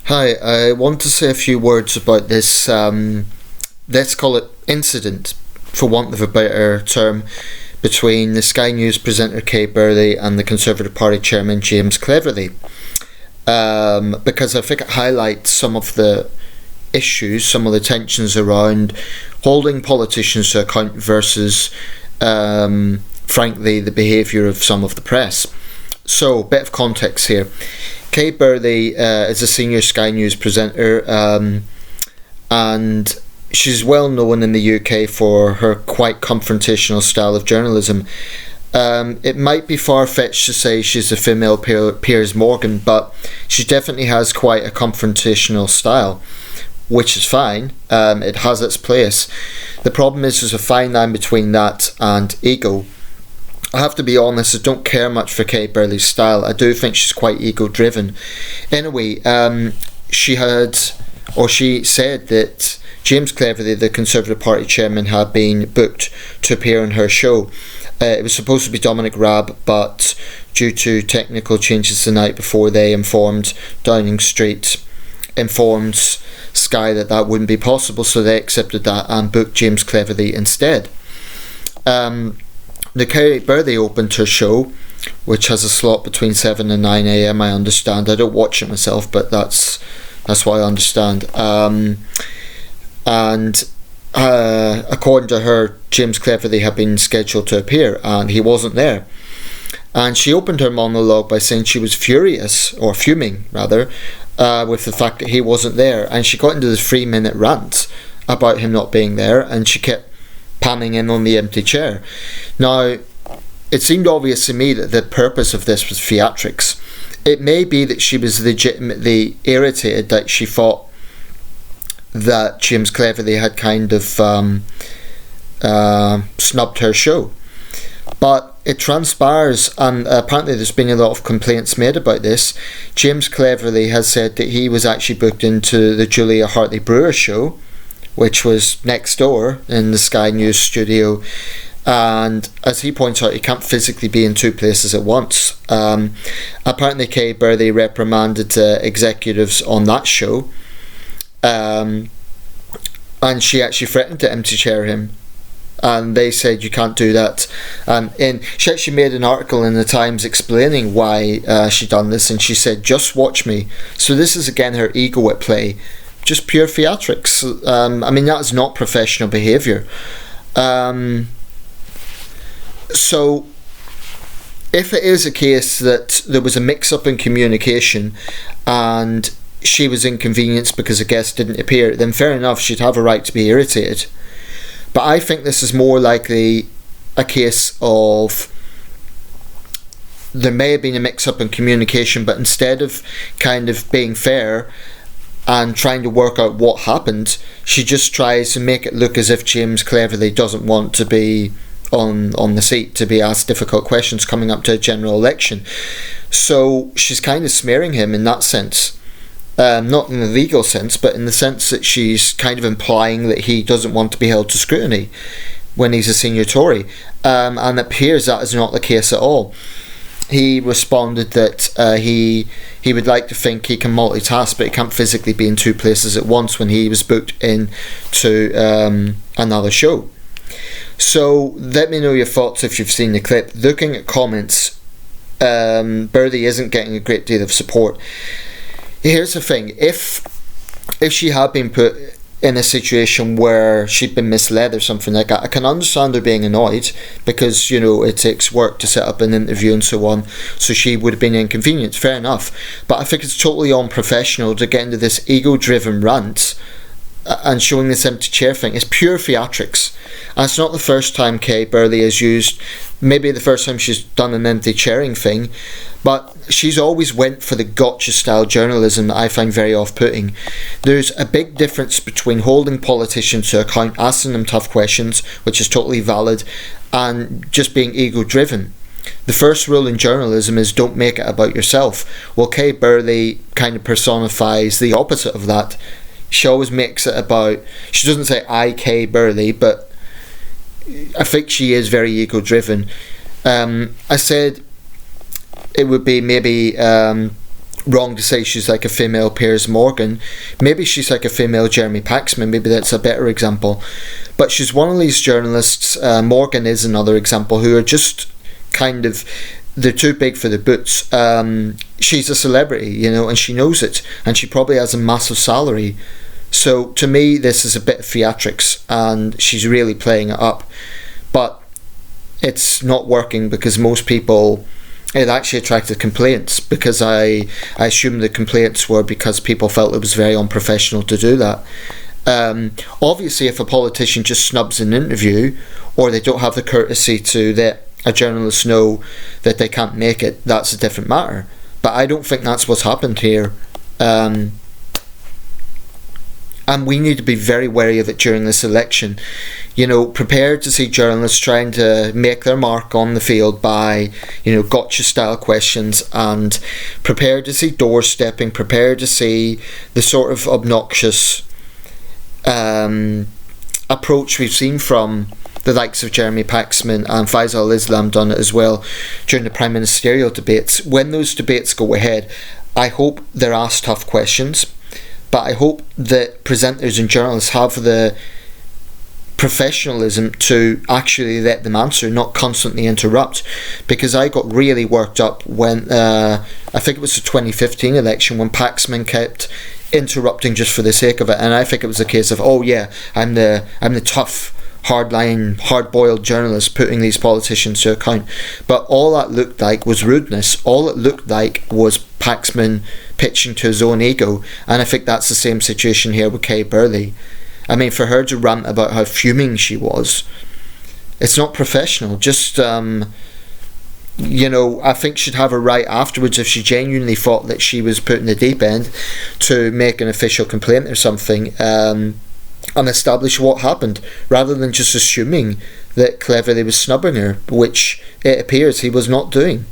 Hi, I want to say a few words about this, let's call it incident, for want of a better term, between the Sky News presenter Kay Burley and the Conservative Party chairman James Cleverly. Because I think it highlights some of the issues, some of the tensions around holding politicians to account versus, frankly, the behaviour of some of the press. So, bit of context here. Kay Burley is a senior Sky News presenter, and she's well known in the UK for her quite confrontational style of journalism. It might be far-fetched to say she's a female Piers Morgan, but she definitely has quite a confrontational style, which is fine. It has its place. The problem is there's a fine line between that and ego. I have to be honest, I don't care much for Kay Burley's style. I do think she's quite ego-driven. Anyway, she said that James Cleverly, the Conservative Party chairman, had been booked to appear on her show. It was supposed to be Dominic Raab, but due to technical changes the night before, they informed Downing Street, informed Sky that wouldn't be possible, so they accepted that and booked James Cleverly instead. The Kay Burley opened her show, which has a slot between 7 and 9 a.m. I understand. I don't watch it myself, but that's what I understand. According to her, James Cleverly had been scheduled to appear, and he wasn't there. And she opened her monologue by saying she was furious, or fuming rather, with the fact that he wasn't there. And she got into this 3-minute rant about him not being there, and she kept panning in on the empty chair. Now, it seemed obvious to me that the purpose of this was theatrics. It may be that she was legitimately irritated that she thought that James Cleverly had kind of snubbed her show. But it transpires, and apparently there's been a lot of complaints made about this. James Cleverly has said that he was actually booked into the Julia Hartley-Brewer show, which was next door in the Sky News studio, and as he points out, he can't physically be in two places at once. Apparently Kay Burley reprimanded executives on that show, and she actually threatened to empty chair him, and they said you can't do that. And she actually made an article in the Times explaining why she done this, and she said, just watch me. So this is again her ego at play, just pure theatrics. I mean, that is not professional behaviour. So if it is a case that there was a mix-up in communication and she was inconvenienced because a guest didn't appear, then fair enough, she'd have a right to be irritated. But I think this is more likely a case of there may have been a mix-up in communication, but instead of kind of being fair and trying to work out what happened, she just tries to make it look as if James Cleverly doesn't want to be on the seat to be asked difficult questions coming up to a general election. So she's kind of smearing him in that sense. Not in the legal sense, but in the sense that she's kind of implying that he doesn't want to be held to scrutiny when he's a senior Tory. And it appears that is not the case at all. He responded that he would like to think he can multitask, but he can't physically be in two places at once when he was booked in to another show. So let me know your thoughts if you've seen the clip. Looking at comments, Burley isn't getting a great deal of support. Here's the thing, if she had been put in a situation where she'd been misled or something like that, I can understand her being annoyed because, you know, it takes work to set up an interview and so on, so she would have been inconvenienced, fair enough. But I think it's totally unprofessional to get into this ego-driven rant and showing this empty chair thing. It's pure theatrics, and it's not the first time Kay Burley has used, maybe the first time she's done an empty chairing thing, but she's always went for the gotcha style journalism that I find very off-putting. There's a big difference between holding politicians to account, asking them tough questions, which is totally valid, and just being ego-driven. The first rule in journalism is don't make it about yourself. Well, Kay Burley kind of personifies the opposite of that. She always makes it about, she doesn't say I, Kay Burley, but I think she is very ego-driven. I said it would be maybe wrong to say she's like a female Piers Morgan. Maybe she's like a female Jeremy Paxman. Maybe that's a better example. But she's one of these journalists, Morgan is another example, who are just kind of, they're too big for the boots. She's a celebrity, you know, and she knows it, and she probably has a massive salary. So to me, this is a bit of theatrics, and she's really playing it up. But it's not working because most people, it actually attracted complaints, because I assume the complaints were because people felt it was very unprofessional to do that. Obviously, if a politician just snubs an interview, or they don't have the courtesy to let a journalist know that they can't make it, that's a different matter. But I don't think that's what's happened here. And we need to be very wary of it during this election. You know, prepared to see journalists trying to make their mark on the field by, you know, gotcha style questions, and prepared to see doorstepping, prepared to see the sort of obnoxious approach we've seen from the likes of Jeremy Paxman and Faisal Islam done it as well during the prime ministerial debates. When those debates go ahead, I hope they're asked tough questions, but I hope that presenters and journalists have the professionalism to actually let them answer, not constantly interrupt. Because I got really worked up when I think it was the 2015 election, when Paxman kept interrupting just for the sake of it, and I think it was a case of, oh yeah, I'm the tough, hardline, hard-boiled journalist putting these politicians to account. But all that looked like was rudeness. All it looked like was Paxman pitching to his own ego, and I think that's the same situation here with Kay Burley. I mean, for her to rant about how fuming she was, it's not professional. Just you know, I think she'd have a right afterwards, if she genuinely thought that she was put in the deep end, to make an official complaint or something, and establish what happened, rather than just assuming that Cleverly was snubbing her, which it appears he was not doing.